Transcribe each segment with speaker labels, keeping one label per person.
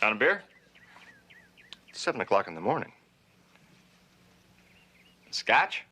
Speaker 1: On a beer? It's 7 o'clock in the morning. Scotch?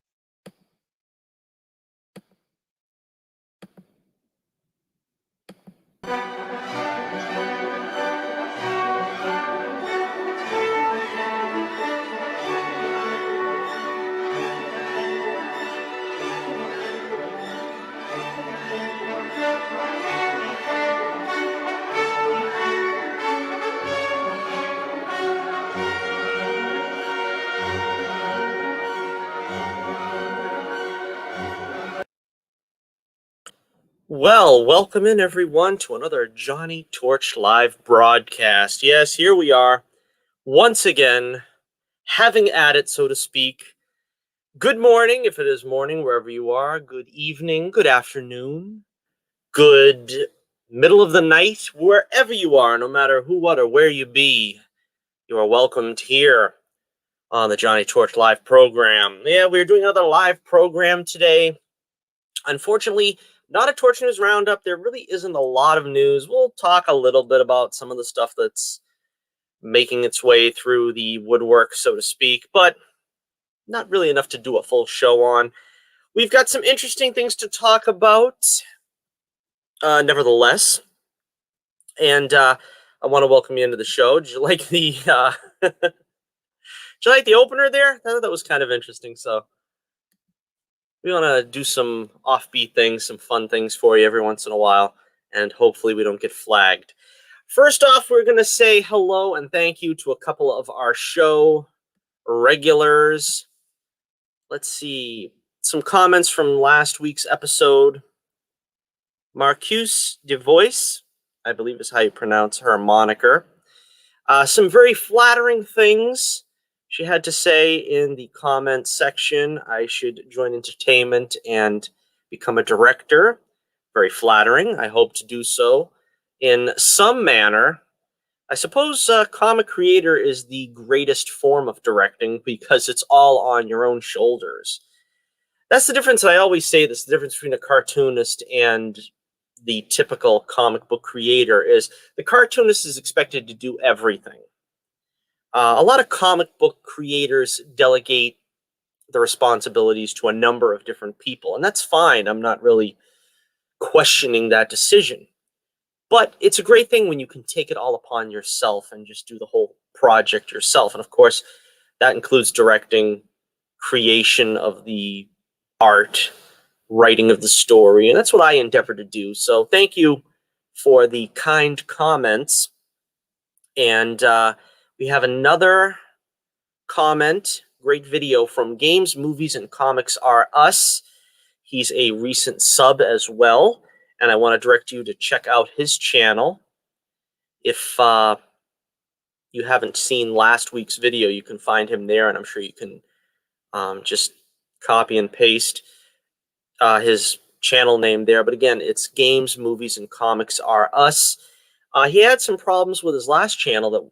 Speaker 2: Well, welcome in everyone to another Johnny Torch live broadcast. Yes, here we are once again, having at it, so to speak. Good morning, if it is morning, wherever you are. Good evening, good afternoon, good middle of the night, wherever you are, no matter who, what, or where you be. You are welcomed here on the Johnny Torch live program. Yeah, we're doing another live program today. Unfortunately, not a Torch News Roundup. There really isn't a lot of news. We'll talk a little bit about some of the stuff that's making its way through the woodwork, so to speak, but not really enough to do a full show on. We've got some interesting things to talk about, nevertheless. And I want to welcome you into the show. Did you like the did you like the opener there? I thought that was kind of interesting. So we want to do some offbeat things, some fun things for you every once in a while, and hopefully we don't get flagged. First off, we're going to say hello and thank you to a couple of our show regulars. Let's see. Some comments from last week's episode. Marcuse DeVoice, I believe is how you pronounce her moniker. Some very flattering things she had to say in the comment section. I should join entertainment and become a director. Very flattering. I hope to do so in some manner. I suppose comic creator is the greatest form of directing because it's all on your own shoulders. That's the difference. I always say this, the difference between a cartoonist and the typical comic book creator is the cartoonist is expected to do everything. A lot of comic book creators delegate the responsibilities to a number of different people, and that's fine. I'm not really questioning that decision. But it's a great thing when you can take it all upon yourself and just do the whole project yourself. And of course, that includes directing, creation of the art, writing of the story, and that's what I endeavor to do. So thank you for the kind comments. And we have another comment, great video from Games, Movies, and Comics Are Us. He's a recent sub as well, and I want to direct you to check out his channel. If you haven't seen last week's video, you can find him there, and I'm sure you can just copy and paste his channel name there. But again, it's Games, Movies, and Comics Are Us. He had some problems with his last channel that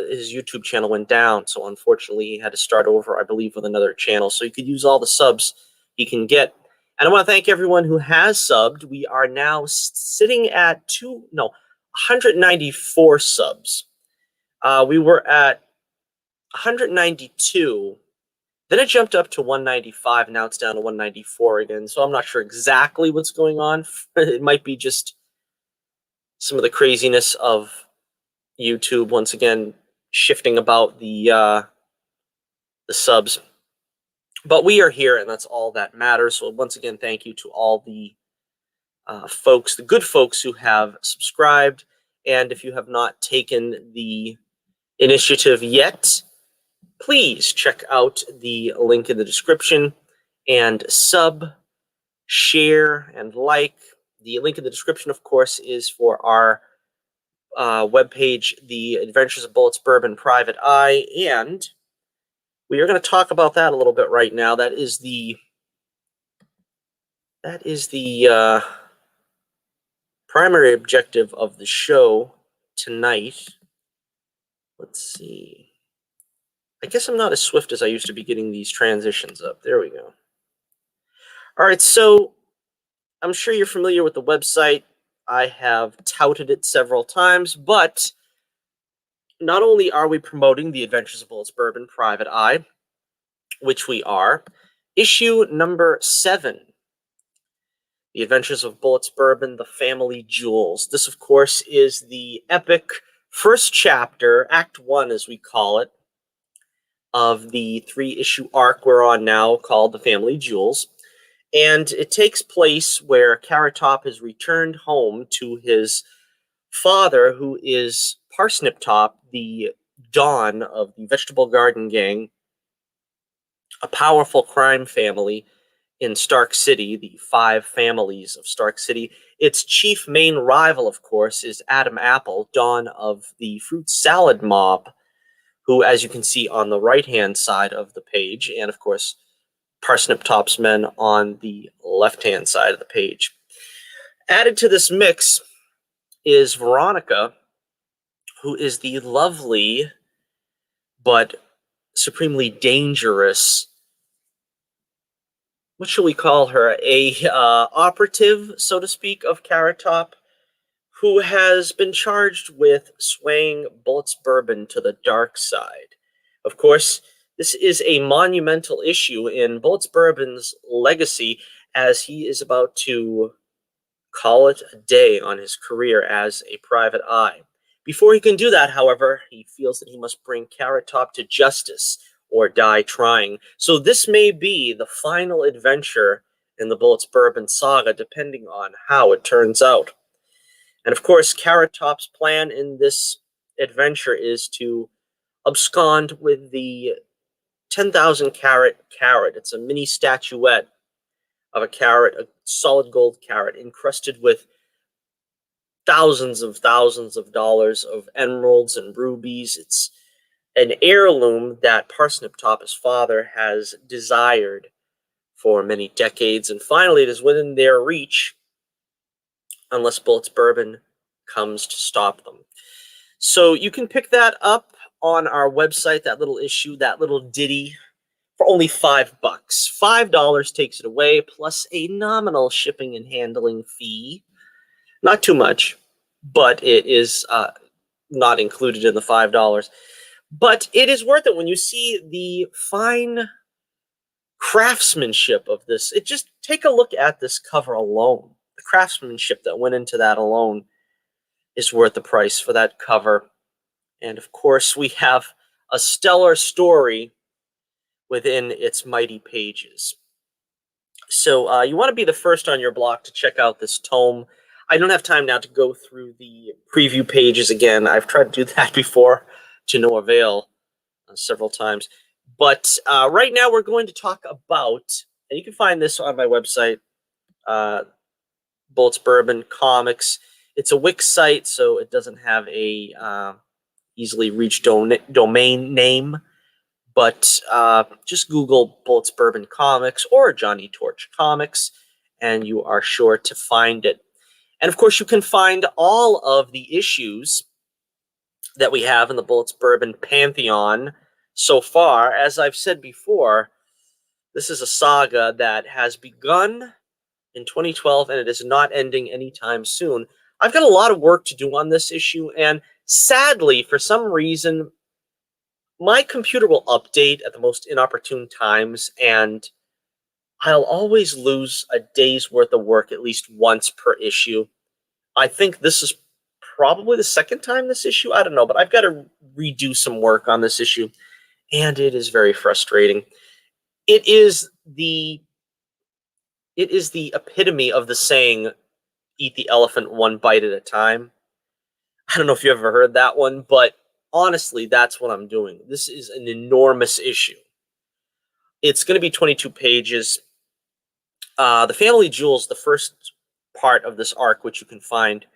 Speaker 2: his YouTube channel went down, so unfortunately he had to start over, I believe, with another channel. So you could use all the subs he can get. And I want to thank everyone who has subbed. We are now sitting at 194 subs. We were at 192. Then it jumped up to 195. Now it's down to 194 again. So I'm not sure exactly what's going on. It might be just some of the craziness of YouTube once again shifting about the subs. But we are here, and that's all that matters. So once again, thank you to all the folks, the good folks who have subscribed. And if you have not taken the initiative yet, please check out the link in the description and sub, share, and like. The link in the description, of course, is for our webpage, The Adventures of Bullets, Bourbon, Private Eye, and we are going to talk about that a little bit right now. That is the primary objective of the show tonight. Let's see. I guess I'm not as swift as I used to be getting these transitions up. There we go. All right, so I'm sure you're familiar with the website. I have touted it several times, but not only are we promoting The Adventures of Bullets Bourbon Private Eye, which we are, issue number 7, The Adventures of Bullets Bourbon, The Family Jewels. This, of course, is the epic first chapter, Act 1 as we call it, of the 3-issue arc we're on now called The Family Jewels. And it takes place where Carrot Top has returned home to his father, who is Parsnip Top, the Don of the Vegetable Garden Gang, a powerful crime family in Stark City, the 5 families of Stark City. Its chief main rival, of course, is Adam Apple, Don of the Fruit Salad Mob, who, as you can see on the right-hand side of the page, and of course, Parsnip Top's men on the left-hand side of the page. Added to this mix is Veronica, who is the lovely but supremely dangerous, what shall we call her, operative, so to speak, of Carrot Top, who has been charged with swaying Bullets Bourbon to the dark side. Of course, this is a monumental issue in Bullets Bourbon's legacy, as he is about to call it a day on his career as a private eye. Before he can do that, however, he feels that he must bring Carrot Top to justice or die trying. So this may be the final adventure in the Bullets Bourbon saga, depending on how it turns out. And of course, Carrot Top's plan in this adventure is to abscond with the 10,000 carat carrot. It's a mini statuette of a carrot, a solid gold carrot, encrusted with thousands of dollars of emeralds and rubies. It's an heirloom that Parsnip Top, his father, has desired for many decades. And finally, it is within their reach, unless Bullets Bourbon comes to stop them. So you can pick that up on our website, that little issue, that little ditty, for only $5. $5 takes it away, plus a nominal shipping and handling fee. Not too much, but it is not included in the $5. But it is worth it when you see the fine craftsmanship of this. Just take a look at this cover alone. The craftsmanship that went into that alone is worth the price for that cover. And of course, we have a stellar story within its mighty pages. So you want to be the first on your block to check out this tome. I don't have time now to go through the preview pages again. I've tried to do that before to no avail several times. But right now we're going to talk about, and you can find this on my website, Bullets Bourbon Comics. It's a Wix site, so it doesn't have a easily reached domain name. But just Google Bullets Bourbon Comics or Johnnie Torch Comics, and you are sure to find it. And of course, you can find all of the issues that we have in the Bullets Bourbon Pantheon so far. As I've said before, this is a saga that has begun in 2012, and it is not ending anytime soon. I've got a lot of work to do on this issue, and sadly, for some reason, my computer will update at the most inopportune times, and I'll always lose a day's worth of work at least once per issue. I think this is probably the second time this issue. I don't know, but I've got to redo some work on this issue, and it is very frustrating. It is the epitome of the saying, "Eat the elephant one bite at a time." I don't know if you ever heard that one, but honestly, that's what I'm doing. This is an enormous issue. It's going to be 22 pages. The Family Jewels, the first part of this arc, which you can find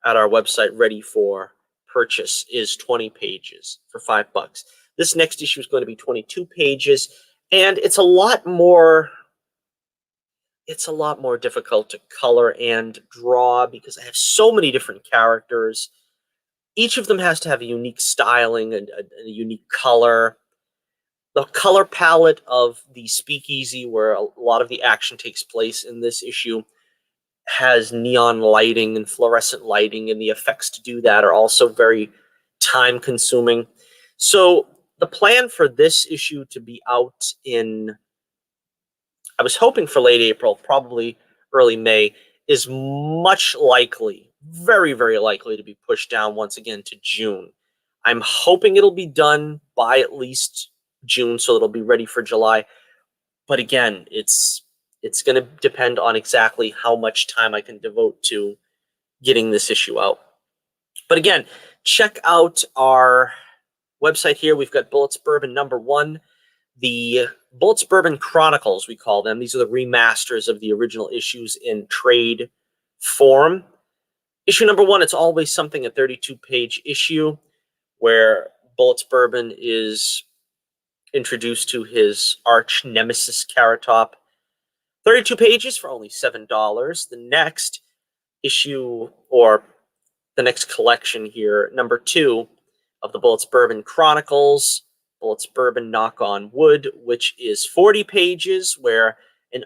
Speaker 2: at our website ready for purchase, is 20 pages for $5. This next issue is going to be 22 pages, and it's a lot more difficult to color and draw because I have so many different characters. Each of them has to have a unique styling and a unique color. The color palette of the speakeasy, where a lot of the action takes place in this issue, has neon lighting and fluorescent lighting, and the effects to do that are also very time consuming. So the plan for this issue to be out in, I was hoping for late April, probably early May, is much likely, very, very likely to be pushed down once again to June. I'm hoping it'll be done by at least June, so it'll be ready for July. But again, it's going to depend on exactly how much time I can devote to getting this issue out. But again, check out our website here. We've got Bullets Bourbon #1, the Bullets Bourbon Chronicles, we call them. These are the remasters of the original issues in trade form. Issue #1, it's always something, a 32-page issue where Bullets Bourbon is introduced to his arch nemesis, Carrot Top. 32 pages for only $7. The next issue, or the next collection here, #2 of the Bullets Bourbon Chronicles, Bullets Bourbon Knock on Wood, which is 40 pages, where an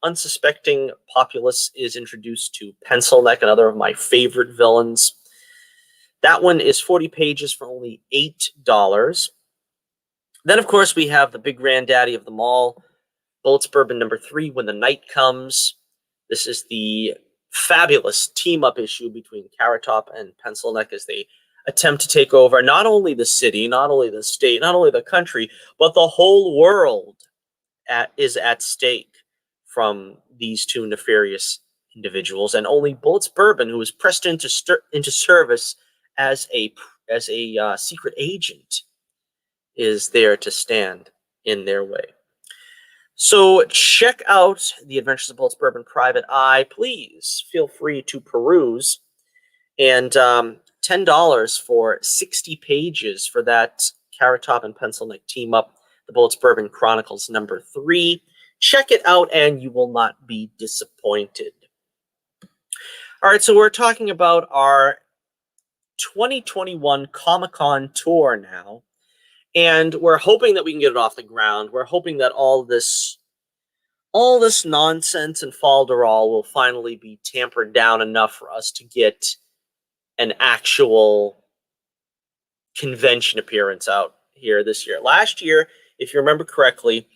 Speaker 2: unsuspecting populace is introduced to Pencil Neck, another of my favorite villains. That one is 40 pages for only $8. Then, of course, we have the big granddaddy of them all, Bullets Bourbon #3, When the Night Comes. This is the fabulous team-up issue between Carrot Top and Pencil Neck as they attempt to take over not only the city, not only the state, not only the country, but the whole world is at stake from these two nefarious individuals. And only Bullets Bourbon, who is pressed into service as a secret agent, is there to stand in their way. So check out the Adventures of Bullets Bourbon Private Eye. Please feel free to peruse. And $10 for 60 pages for that Carrot Top and Pencil Neck team up, the Bullets Bourbon Chronicles #3. Check it out and you will not be disappointed. All right, so we're talking about our 2021 Comic-Con tour now. And we're hoping that we can get it off the ground. We're hoping that all this nonsense and falderall will finally be tampered down enough for us to get an actual convention appearance out here this year. Last year, if you remember correctly,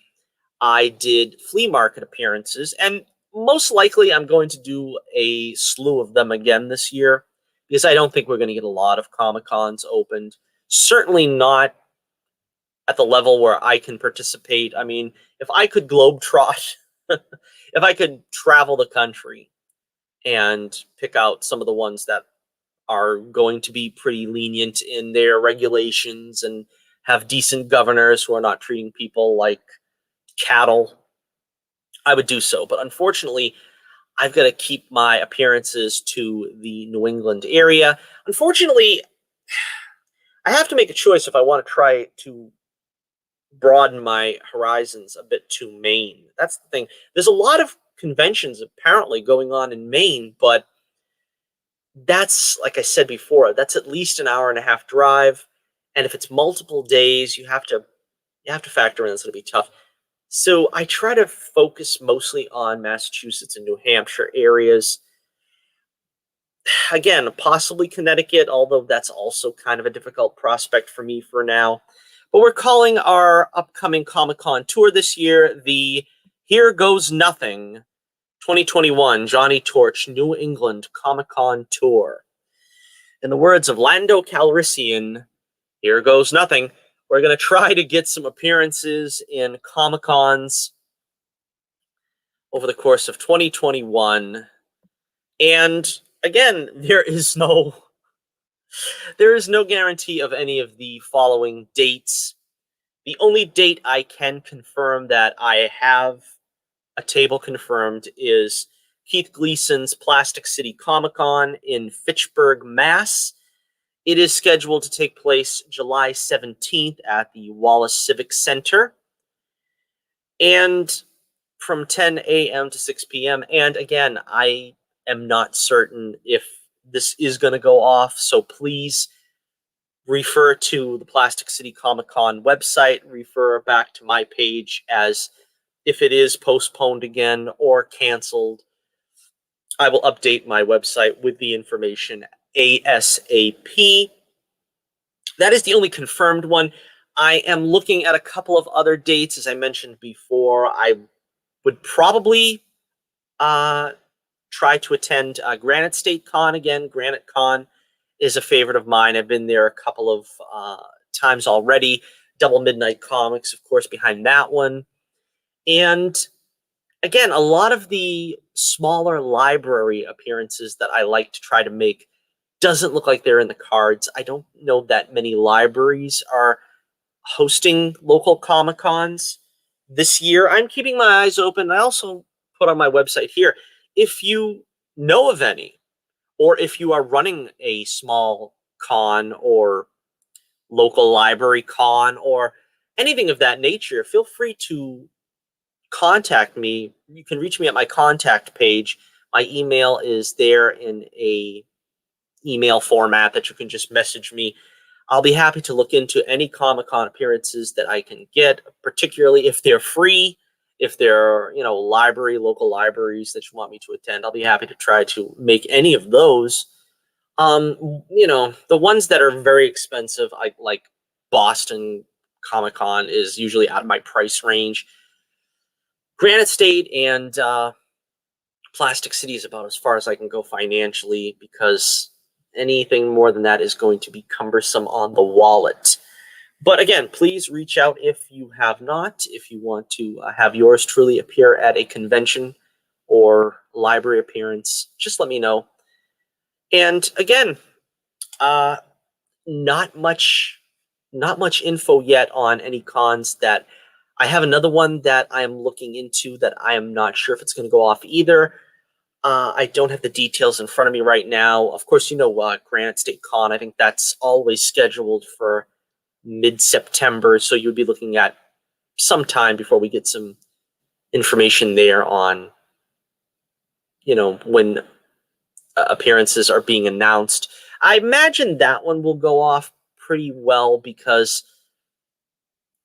Speaker 2: I did flea market appearances, and most likely I'm going to do a slew of them again this year, because I don't think we're going to get a lot of Comic-Cons opened. Certainly not at the level where I can participate. I mean, if I could globetrot, if I could travel the country and pick out some of the ones that are going to be pretty lenient in their regulations and have decent governors who are not treating people like cattle, I would do so. But unfortunately, I've got to keep my appearances to the New England area. Unfortunately, I have to make a choice if I want to try to broaden my horizons a bit to Maine. That's the thing. There's a lot of conventions apparently going on in Maine, but that's, like I said before, that's at least an hour-and-a-half drive. And if it's multiple days, you have to factor in it's going to be tough. So I try to focus mostly on Massachusetts and New Hampshire areas. Again, possibly Connecticut, although that's also kind of a difficult prospect for me for now. But we're calling our upcoming Comic-Con tour this year the Here Goes Nothing 2021 Johnnie Torch New England Comic-Con Tour. In the words of Lando Calrissian, here goes nothing. We're going to try to get some appearances in Comic-Cons over the course of 2021. And again, there is no guarantee of any of the following dates. The only date I can confirm that I have a table confirmed is Keith Gleason's Plastic City Comic-Con in Fitchburg, Mass. It is scheduled to take place July 17th at the Wallace Civic Center, and from 10 a.m. to 6 p.m. And again, I am not certain if this is going to go off, so please refer to the Plastic City Comic-Con website, refer back to my page as if it is postponed again or canceled. I will update my website with the information ASAP. That is the only confirmed one. I am looking at a couple of other dates. As I mentioned before, I would probably try to attend Granite State Con again. Granite Con is a favorite of mine. I've been there a couple of times already. Double Midnight Comics, of course, behind that one. And again, a lot of the smaller library appearances that I like to try to make doesn't look like they're in the cards. I don't know that many libraries are hosting local Comic Cons this year. I'm keeping my eyes open. I also put on my website here, if you know of any, or if you are running a small con or local library con or anything of that nature, feel free to contact me. You can reach me at my contact page. My email is there in a email format that you can just message me. I'll be happy to look into any Comic-Con appearances that I can get, particularly if they're free, if they're, local libraries that you want me to attend. I'll be happy to try to make any of those. The ones that are very expensive, like Boston Comic-Con is usually out of my price range. Granite State and Plastic City is about as far as I can go financially, because anything more than that is going to be cumbersome on the wallet. But again, please reach out if you have not. If you want to have yours truly appear at a convention or library appearance, just let me know. And again, not much info yet on any cons that I have. Another one that I am looking into that I am not sure if it's going to go off either. I don't have the details in front of me right now. Of course, Granite State Con, I think that's always scheduled for mid-September, so you'd be looking at some time before we get some information there on, when appearances are being announced. I imagine that one will go off pretty well because,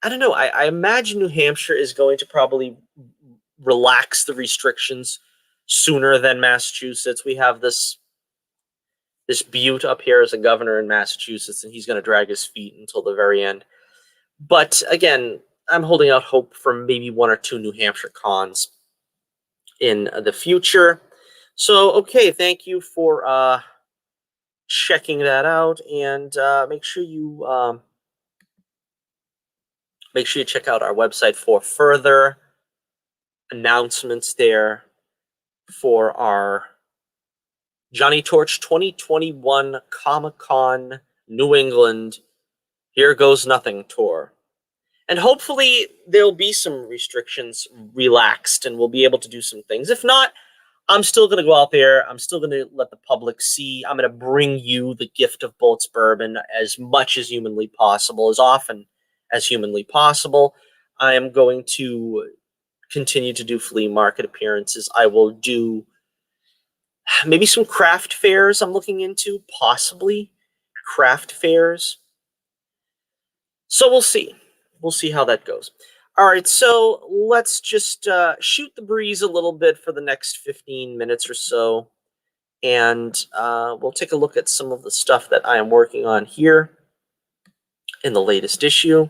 Speaker 2: I don't know, I imagine New Hampshire is going to probably relax the restrictions sooner than Massachusetts. We have this Butte up here as a governor in Massachusetts, and he's going to drag his feet until the very end. But again, I'm holding out hope for maybe one or two New Hampshire cons in the future. So, okay, thank you for checking that out, and make sure you check out our website for further announcements there for our Johnny Torch 2021 Comic-Con New England Here Goes Nothing tour. And hopefully there'll be some restrictions relaxed and we'll be able to do some things. If not, I'm still going to go out there. I'm still going to let the public see. I'm going to bring you the gift of Bullets Bourbon as much as humanly possible, as often as humanly possible. I am going to continue to do flea market appearances. I will do maybe some craft fairs I'm looking into, possibly craft fairs. So we'll see. We'll see how that goes. All right, so let's just shoot the breeze a little bit for the next 15 minutes or so, and we'll take a look at some of the stuff that I am working on here in the latest issue.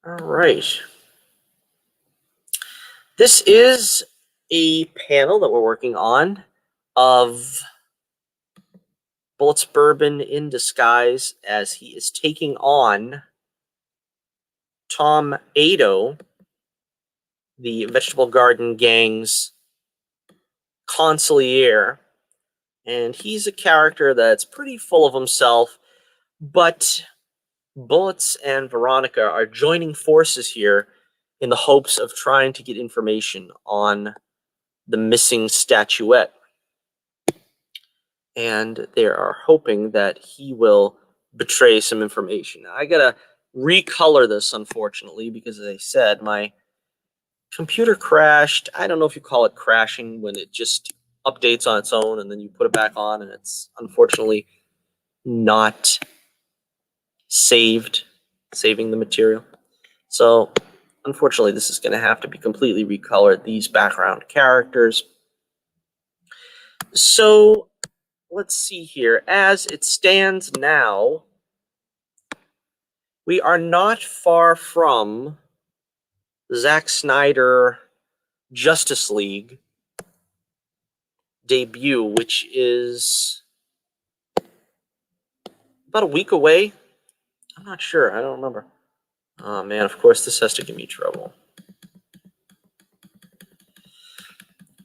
Speaker 2: All right. This is a panel that we're working on of Bullets Bourbon in disguise as he is taking on Tom Ado, the Vegetable Garden Gang's consigliere. And he's a character that's pretty full of himself, but Bullets and Veronica are joining forces here in the hopes of trying to get information on the missing statuette. And they are hoping that he will betray some information. Now, I gotta recolor this, unfortunately, because as I said, my computer crashed. I don't know if you call it crashing when it just updates on its own and then you put it back on and it's unfortunately not saving the material. So unfortunately, this is going to have to be completely recolored, these background characters. So let's see here. As it stands now, we are not far from Zack Snyder Justice League debut, which is about a week away. I'm not sure. I don't remember. Oh, man, of course this has to give me trouble.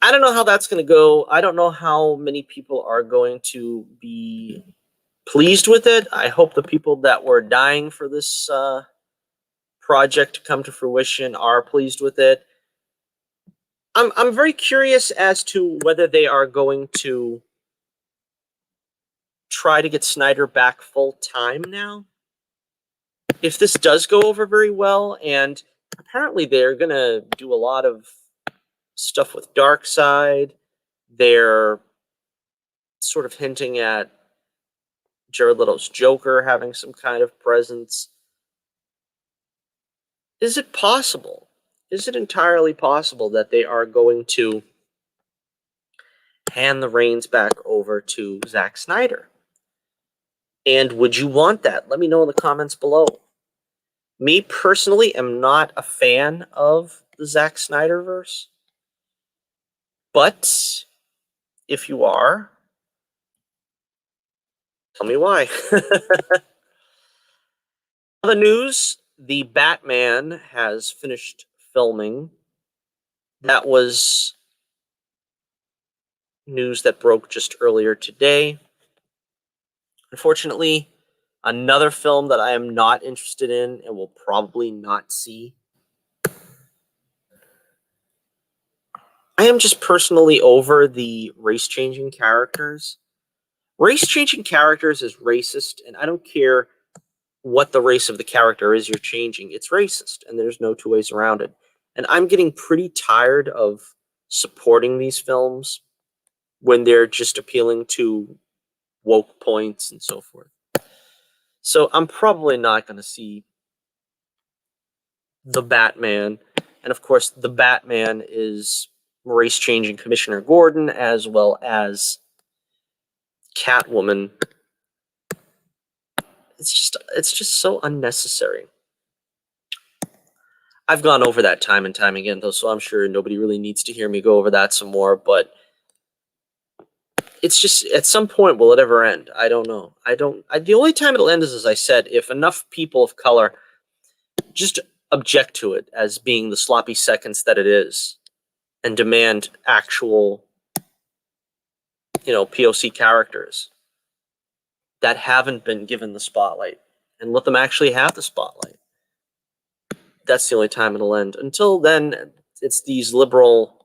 Speaker 2: I don't know how that's going to go. I don't know how many people are going to be pleased with it. I hope the people that were dying for this project to come to fruition are pleased with it. I'm very curious as to whether they are going to try to get Snyder back full time now. If this does go over very well, and apparently they're going to do a lot of stuff with Darkseid, they're sort of hinting at Jared Leto's Joker having some kind of presence. Is it possible? Is it entirely possible that they are going to hand the reins back over to Zack Snyder? And would you want that? Let me know in the comments below. Me personally am not a fan of the Zack Snyderverse. But if you are, tell me why. Other news, the Batman has finished filming. That was news that broke just earlier today. Unfortunately, another film that I am not interested in and will probably not see. I am just personally over the race-changing characters. Race-changing characters is racist, and I don't care what the race of the character is you're changing. It's racist, and there's no two ways around it. And I'm getting pretty tired of supporting these films when they're just appealing to woke points and so forth. So I'm probably not going to see The Batman. And of course, The Batman is race-changing Commissioner Gordon as well as Catwoman. It's just so unnecessary. I've gone over that time and time again, though, so I'm sure nobody really needs to hear me go over that some more, but it's just, at some point, will it ever end? I don't know. The only time it'll end is, as I said, if enough people of color just object to it as being the sloppy seconds that it is and demand actual, POC characters that haven't been given the spotlight and let them actually have the spotlight. That's the only time it'll end. Until then, it's these liberal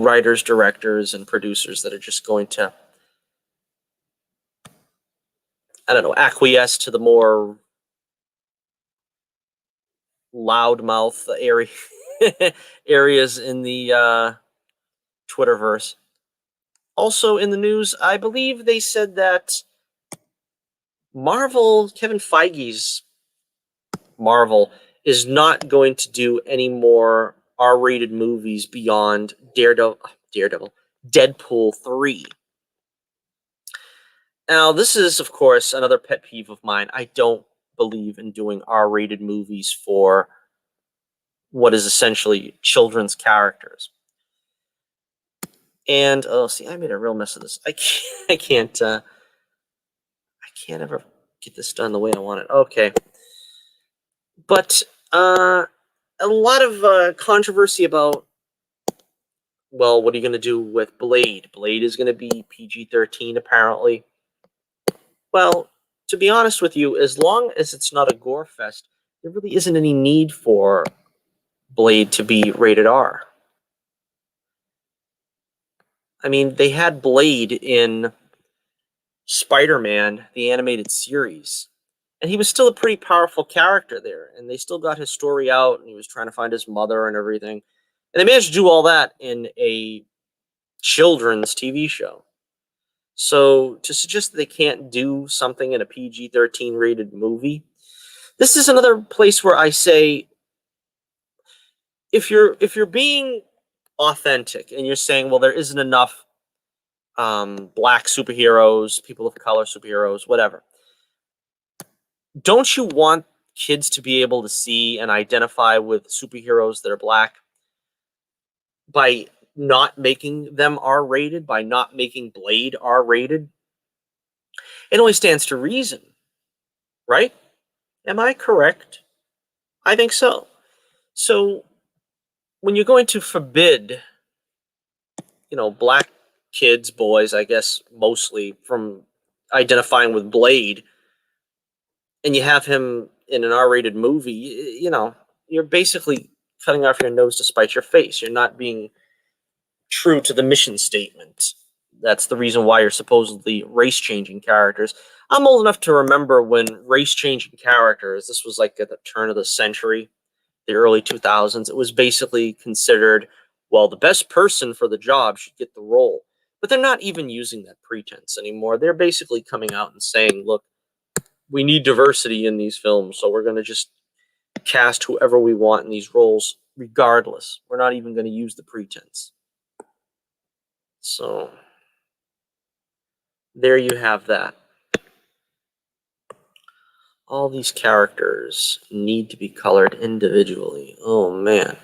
Speaker 2: writers, directors, and producers that are just going to, acquiesce to the more loudmouth areas in the Twitterverse. Also in the news, I believe they said that Kevin Feige's Marvel is not going to do any more R-rated movies beyond Deadpool 3. Now, this is, of course, another pet peeve of mine. I don't believe in doing R-rated movies for what is essentially children's characters. And, I made a real mess of this. I can't ever get this done the way I want it. Okay. But, a lot of controversy about, well, what are you going to do with Blade? Blade is going to be PG-13, apparently. Well, to be honest with you, as long as it's not a gore fest, there really isn't any need for Blade to be rated R. I mean, they had Blade in Spider-Man, the animated series, and he was still a pretty powerful character there, and they still got his story out, and he was trying to find his mother and everything. And they managed to do all that in a children's TV show. So to suggest that they can't do something in a PG-13 rated movie, this is another place where I say, if you're being authentic, and you're saying, well, there isn't enough black superheroes, people of color superheroes, whatever. Don't you want kids to be able to see and identify with superheroes that are black by not making them R-rated, by not making Blade R-rated? It only stands to reason, right? Am I correct? I think so. So when you're going to forbid, black kids, boys, I guess mostly, from identifying with Blade, and you have him in an R-rated movie, you're basically cutting off your nose to spite your face. You're not being true to the mission statement. That's the reason why you're supposedly race-changing characters. I'm old enough to remember when race-changing characters, this was like at the turn of the century, the early 2000s, it was basically considered, well, the best person for the job should get the role. But they're not even using that pretense anymore. They're basically coming out and saying, look, we need diversity in these films, so we're going to just cast whoever we want in these roles regardless. We're not even going to use the pretense. So there you have that. All these characters need to be colored individually. Oh, man.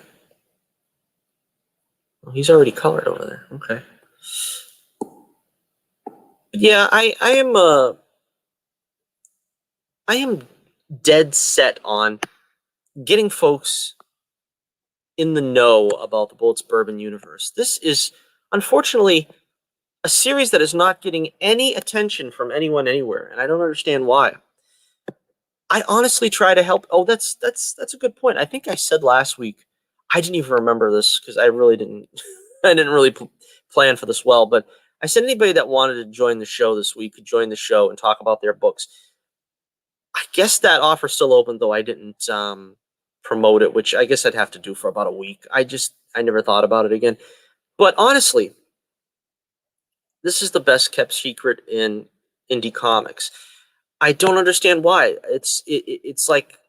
Speaker 2: Well, he's already colored over there. Okay. Yeah, I am dead set on getting folks in the know about the Bullets Bourbon universe. This is, unfortunately, a series that is not getting any attention from anyone anywhere, and I don't understand why. I honestly try to help. Oh, that's a good point. I think I said last week. I didn't even remember this because I really didn't. I didn't really plan for this well. But I said anybody that wanted to join the show this week could join the show and talk about their books. I guess that offer's still open, though I didn't promote it, which I guess I'd have to do for about a week. I never thought about it again. But honestly, this is the best kept secret in indie comics. I don't understand why. It's like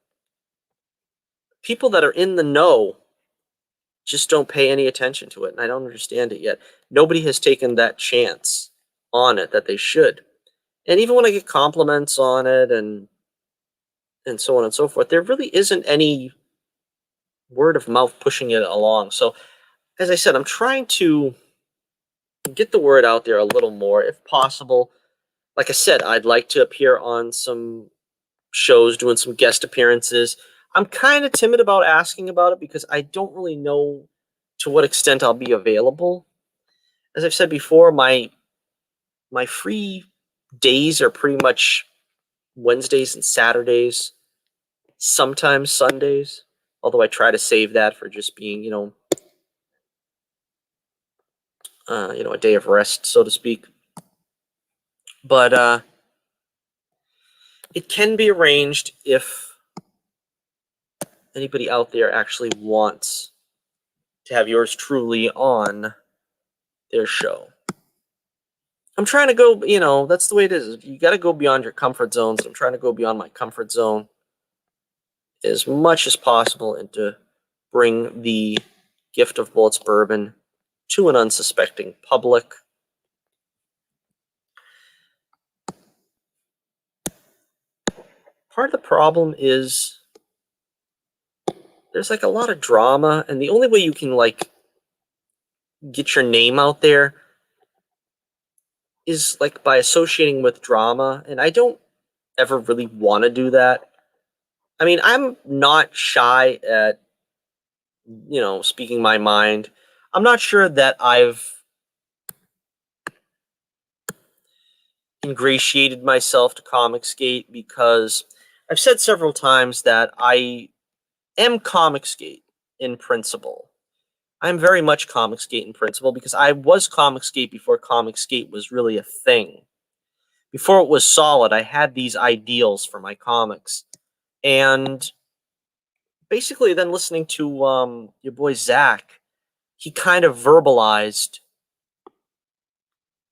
Speaker 2: people that are in the know just don't pay any attention to it, and I don't understand it yet. Nobody has taken that chance on it that they should. And even when I get compliments on it and so on and so forth, there really isn't any word of mouth pushing it along. So, as I said, I'm trying to get the word out there a little more, if possible. Like I said, I'd like to appear on some shows, doing some guest appearances. I'm kind of timid about asking about it because I don't really know to what extent I'll be available. As I've said before, my free days are pretty much Wednesdays and Saturdays, sometimes Sundays, although I try to save that for just being, a day of rest, so to speak. But it can be arranged if anybody out there actually wants to have yours truly on their show. I'm trying to go, that's the way it is. You got to go beyond your comfort zones. I'm trying to go beyond my comfort zone as much as possible and to bring the gift of Bullets Bourbon to an unsuspecting public. Part of the problem is there's like a lot of drama, and the only way you can like get your name out there is like by associating with drama, and I don't ever really want to do that. I mean, I'm not shy at, speaking my mind. I'm not sure that I've ingratiated myself to Comicsgate because I've said several times that I am Comicsgate in principle. I'm very much Comicsgate in principle because I was Comicsgate before Comicsgate was really a thing. Before it was solid, I had these ideals for my comics. And basically then listening to your boy Zach, he kind of verbalized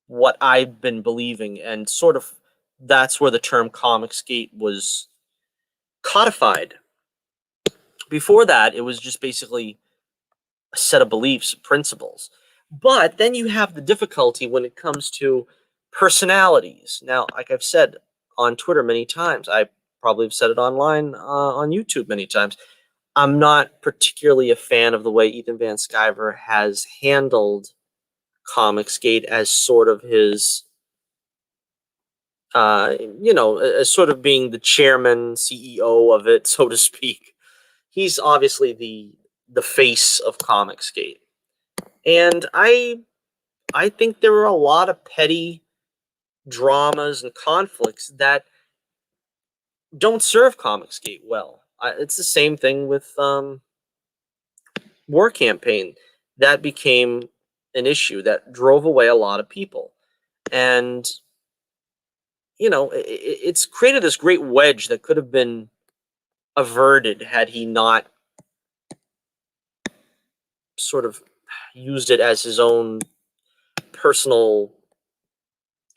Speaker 2: what I've been believing, and sort of that's where the term Comicsgate was codified. Before that, it was just basically a set of beliefs, principles. But then you have the difficulty when it comes to personalities. Now, like I've said on Twitter many times, I probably have said it online on YouTube many times. I'm not particularly a fan of the way Ethan Van Sciver has handled Comicsgate as sort of his, as sort of being the chairman, CEO of it, so to speak. He's obviously the face of Comicsgate, and I think there are a lot of petty dramas and conflicts that don't serve Comicsgate well. It's the same thing with War Campaign. That became an issue that drove away a lot of people, and it's created this great wedge that could have been averted had he not sort of used it as his own personal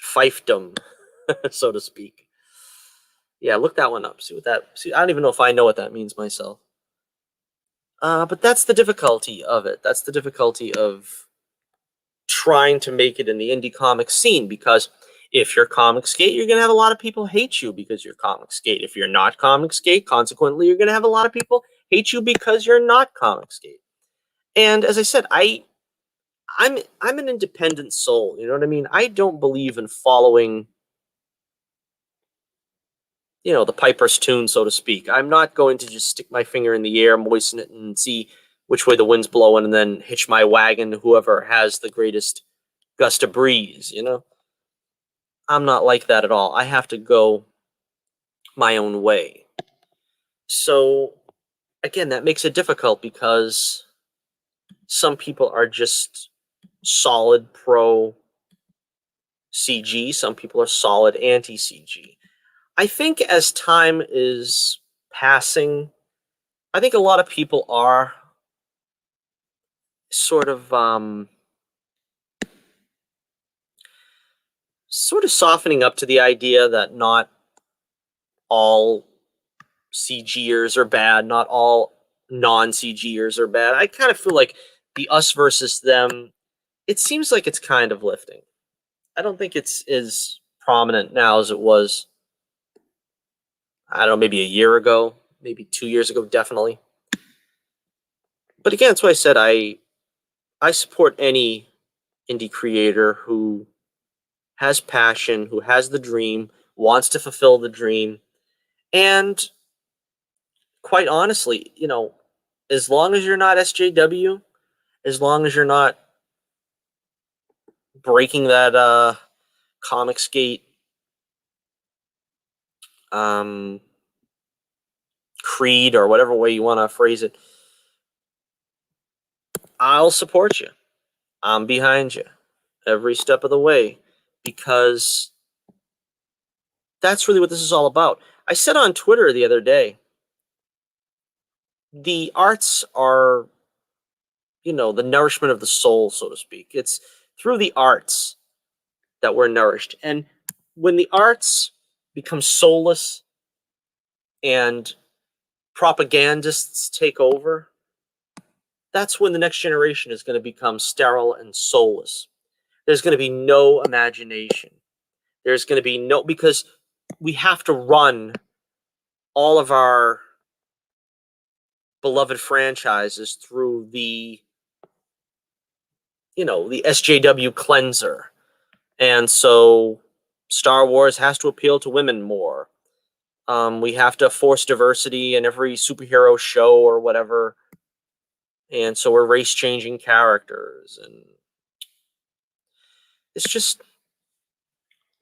Speaker 2: fiefdom, so to speak. Yeah, look that one up. See what that. See, I don't even know if I know what that means myself. But that's the difficulty of it. That's the difficulty of trying to make it in the indie comic scene, because if you're Comicsgate, you're going to have a lot of people hate you because you're Comicsgate. If you're not Comicsgate, consequently, you're going to have a lot of people hate you because you're not Comicsgate. And as I said, I'm an independent soul. You know what I mean? I don't believe in following, the piper's tune, so to speak. I'm not going to just stick my finger in the air, moisten it, and see which way the wind's blowing, and then hitch my wagon to whoever has the greatest gust of breeze. I'm not like that at all. I have to go my own way. So, again, that makes it difficult because some people are just solid pro CG. Some people are solid anti CG. I think as time is passing, I think a lot of people are sort of softening up to the idea that not all CGers are bad, not all non-CGers are bad. I kind of feel like the us versus them, it seems like it's kind of lifting. I don't think it's as prominent now as it was, I don't know, maybe a year ago, maybe 2 years ago, definitely. But again, that's why I said I support any indie creator who has passion, who has the dream, wants to fulfill the dream. And quite honestly, as long as you're not SJW, as long as you're not breaking that Comicsgate creed, or whatever way you want to phrase it, I'll support you. I'm behind you every step of the way, because that's really what this is all about. I said on Twitter the other day, the arts are, the nourishment of the soul, so to speak. It's through the arts that we're nourished. And when the arts become soulless and propagandists take over, that's when the next generation is going to become sterile and soulless. There's going to be no imagination. There's going to be no, because we have to run all of our beloved franchises through the SJW cleanser. And so Star Wars has to appeal to women more. We have to force diversity in every superhero show or whatever. And so we're race-changing characters. And it's just,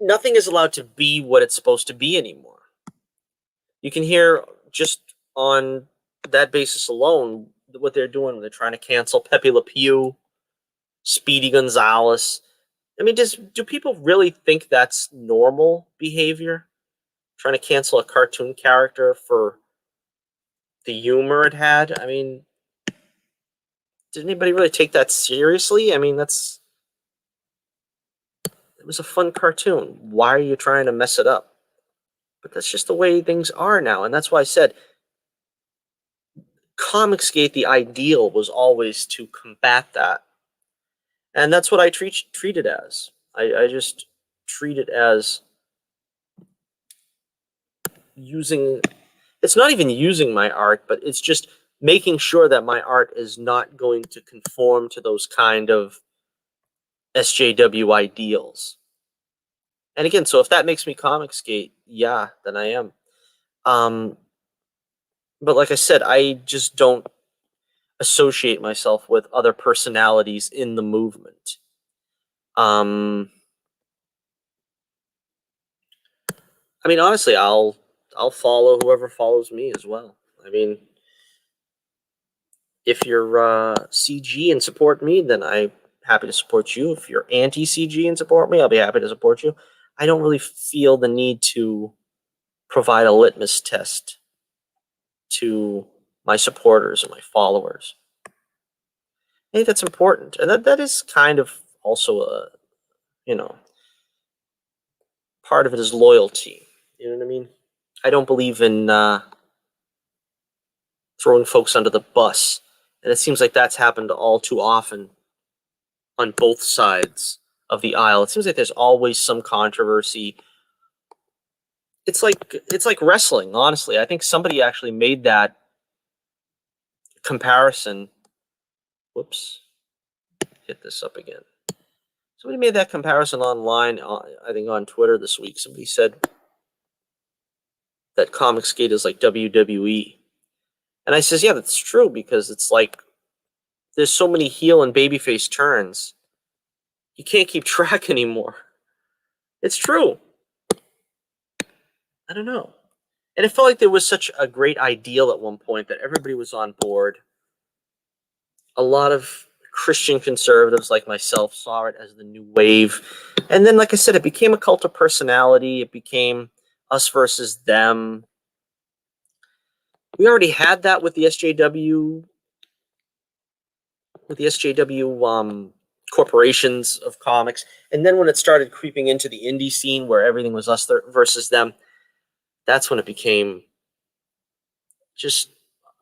Speaker 2: nothing is allowed to be what it's supposed to be anymore. You can hear, just on that basis alone, what they're doing. They're trying to cancel Pepe Le Pew, Speedy Gonzalez. I mean, do people really think that's normal behavior? Trying to cancel a cartoon character for the humor it had? I mean, did anybody really take that seriously? I mean, it was a fun cartoon. Why are you trying to mess it up? But that's just the way things are now. And that's why I said, Comicsgate, the ideal was always to combat that. And that's what I treat it as. I just treat it as using, it's not even using my art, but it's just making sure that my art is not going to conform to those kind of SJW ideals. And again, so if that makes me Comicsgate, yeah, then I am. But like I said, I just don't associate myself with other personalities in the movement. I mean, honestly, I'll follow whoever follows me as well. I mean, if you're CG and support me, then I'm happy to support you. If you're anti-CG and support me, I'll be happy to support you. I don't really feel the need to provide a litmus test to my supporters and my followers. I think that's important, and that is kind of also a, part of it is loyalty. You know what I mean? I don't believe in throwing folks under the bus, and it seems like that's happened all too often on both sides of the aisle. It seems like there's always some controversy. It's like wrestling, honestly. I think somebody actually made that comparison. Whoops. Hit this up again. Somebody made that comparison online, I think on Twitter this week. Somebody said that Comicsgate is like WWE. And I says, yeah, that's true, because it's like there's so many heel and babyface turns. You can't keep track anymore. It's true. I don't know. And it felt like there was such a great ideal at one point that everybody was on board. A lot of Christian conservatives like myself saw it as the new wave. And then, like I said, it became a cult of personality. It became us versus them. We already had that with the SJW, corporations of comics. And then when it started creeping into the indie scene where everything was us versus them, that's when it became just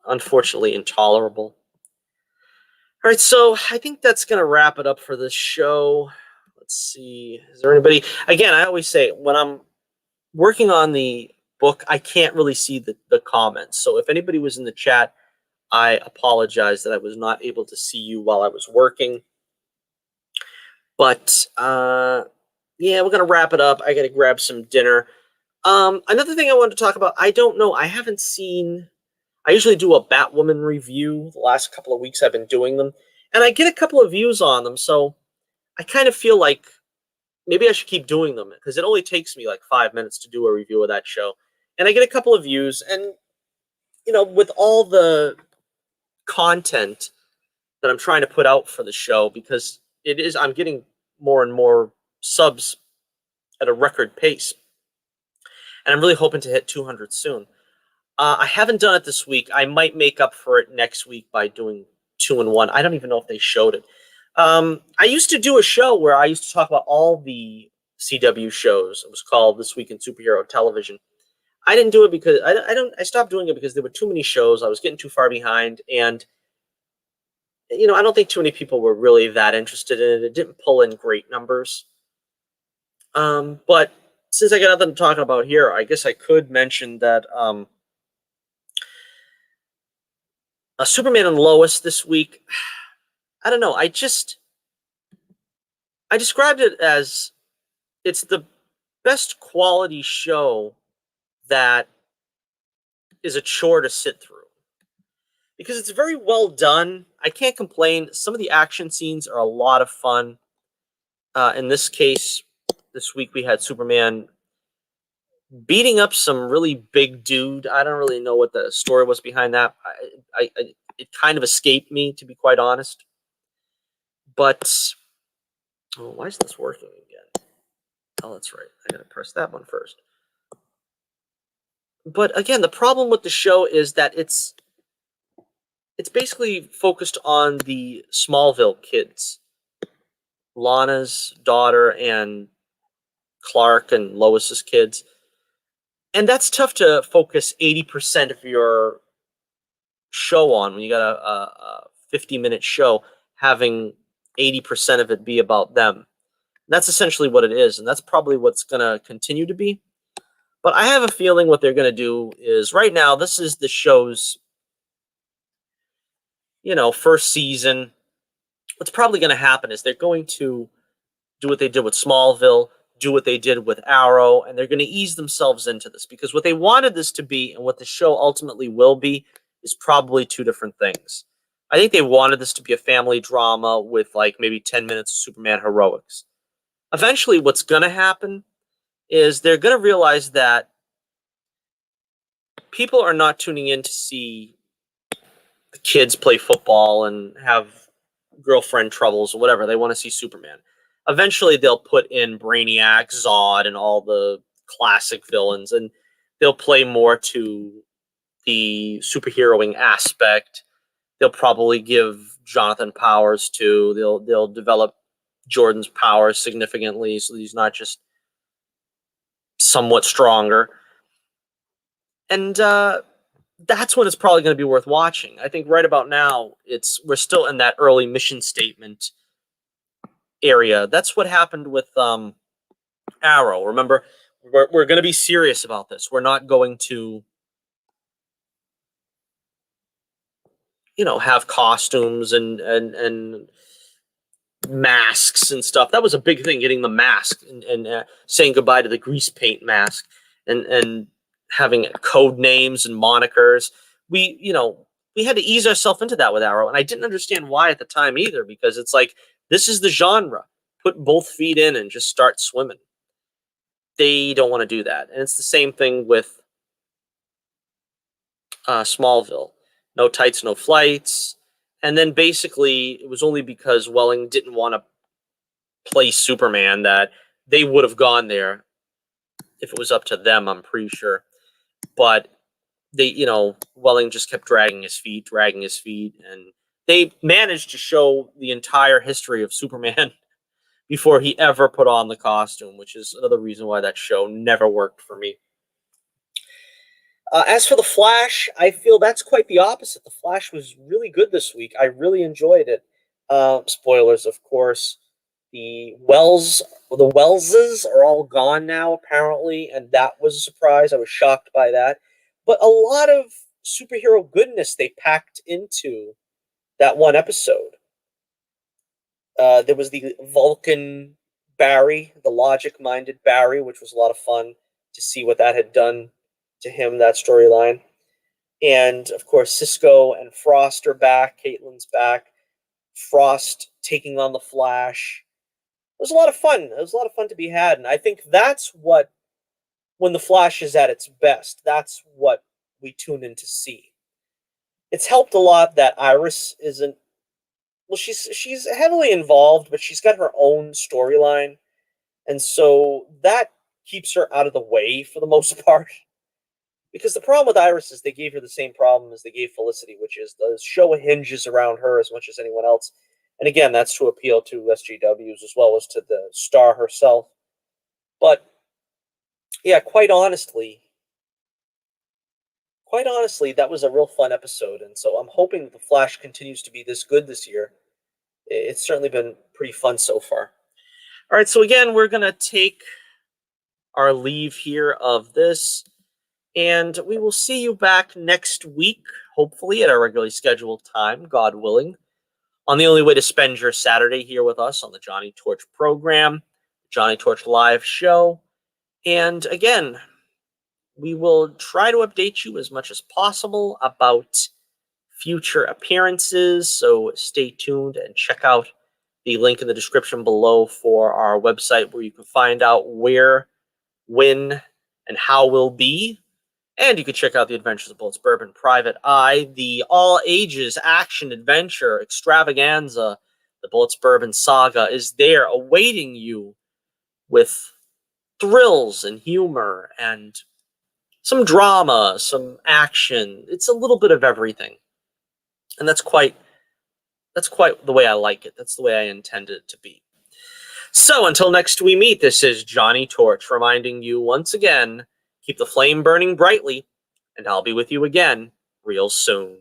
Speaker 2: unfortunately intolerable. All right, so I think that's going to wrap it up for this show. Let's see. Is there anybody? Again, I always say when I'm working on the book, I can't really see the comments. So if anybody was in the chat, I apologize that I was not able to see you while I was working. But yeah, we're going to wrap it up. I got to grab some dinner. Another thing I wanted to talk about, I don't know. I haven't seen... I usually do a Batwoman review. The last couple of weeks I've been doing them. And I get a couple of views on them, so I kind of feel like maybe I should keep doing them, because it only takes me like 5 minutes to do a review of that show. And I get a couple of views, and, with all the content that I'm trying to put out for the show, because I'm getting more and more subs at a record pace. And I'm really hoping to hit 200 soon. I haven't done it this week. I might make up for it next week by doing 2 in 1. I don't even know if they showed it. I used to do a show where I used to talk about all the CW shows. It was called This Week in Superhero Television. I didn't do it because I stopped doing it because there were too many shows. I was getting too far behind, and I don't think too many people were really that interested in it. It didn't pull in great numbers. But since I got nothing to talk about here, I guess I could mention that Superman and Lois this week, I don't know. I described it as it's the best quality show that is a chore to sit through, because it's very well done. I can't complain. Some of the action scenes are a lot of fun. In this case, this week we had Superman beating up some really big dude. I don't really know what the story was behind that. It kind of escaped me, to be quite honest. But why is this working again? Oh, that's right. I gotta press that one first. But again, the problem with the show is that it's basically focused on the Smallville kids, Lana's daughter and Clark and Lois's kids. And that's tough to focus 80% of your show on, when you got a 50-minute show, having 80% of it be about them. That's essentially what it is, and that's probably what's going to continue to be. But I have a feeling what they're going to do is, right now, this is the show's, first season. What's probably going to happen is they're going to do what they did with Smallville, do what they did with Arrow, and they're going to ease themselves into this, because what they wanted this to be and what the show ultimately will be is probably two different things. I think they wanted this to be a family drama with like maybe 10 minutes of Superman heroics. Eventually, what's going to happen is they're going to realize that people are not tuning in to see the kids play football and have girlfriend troubles or whatever. They want to see Superman. Eventually, they'll put in Brainiac, Zod, and all the classic villains, and they'll play more to the superheroing aspect. They'll probably give Jonathan powers too. They'll develop Jordan's powers significantly, so he's not just somewhat stronger. And that's when it's probably going to be worth watching. I think right about now, we're still in that early mission statement area. That's what happened with Arrow. Remember, we're going to be serious about this. We're not going to, have costumes and masks and stuff. That was a big thing, getting the mask and saying goodbye to the grease paint mask and having code names and monikers. We had to ease ourselves into that with Arrow, and I didn't understand why at the time either, because it's like, this is the genre. Put both feet in and just start swimming. They don't want to do that. And it's the same thing with Smallville. No tights, no flights. And then basically, it was only because Welling didn't want to play Superman that they would have gone there if it was up to them, I'm pretty sure. But Welling just kept dragging his feet, and they managed to show the entire history of Superman before he ever put on the costume, which is another reason why that show never worked for me. As for The Flash, I feel that's quite the opposite. The Flash was really good this week. I really enjoyed it. Spoilers, of course. The Welleses are all gone now, apparently, and that was a surprise. I was shocked by that. But a lot of superhero goodness they packed into that one episode. There was the Vulcan Barry, the logic-minded Barry, which was a lot of fun to see what that had done to him, that storyline. And, of course, Cisco and Frost are back. Caitlin's back. Frost taking on the Flash. It was a lot of fun. It was a lot of fun to be had. And I think that's what, when the Flash is at its best, that's what we tune in to see. It's helped a lot that Iris isn't, well, she's heavily involved, but she's got her own storyline. And so that keeps her out of the way for the most part. Because the problem with Iris is they gave her the same problem as they gave Felicity, which is the show hinges around her as much as anyone else. And again, that's to appeal to SJWs as well as to the star herself. But yeah, quite honestly, that was a real fun episode. And so I'm hoping that The Flash continues to be this good this year. It's certainly been pretty fun so far. All right, so again, we're going to take our leave here of this. And we will see you back next week, hopefully at our regularly scheduled time, God willing, on the only way to spend your Saturday here with us on the Johnny Torch program, Johnny Torch live show. And again, we will try to update you as much as possible about future appearances. So stay tuned and check out the link in the description below for our website where you can find out where, when, and how we'll be. And you can check out the Adventures of Bullets Bourbon Private Eye, the all-ages action-adventure extravaganza. The Bullets Bourbon saga is there awaiting you with thrills and humor and some drama, some action. It's a little bit of everything. And that's quite the way I like it. That's the way I intend it to be. So until next we meet, this is Johnny Torch reminding you once again, keep the flame burning brightly, and I'll be with you again real soon.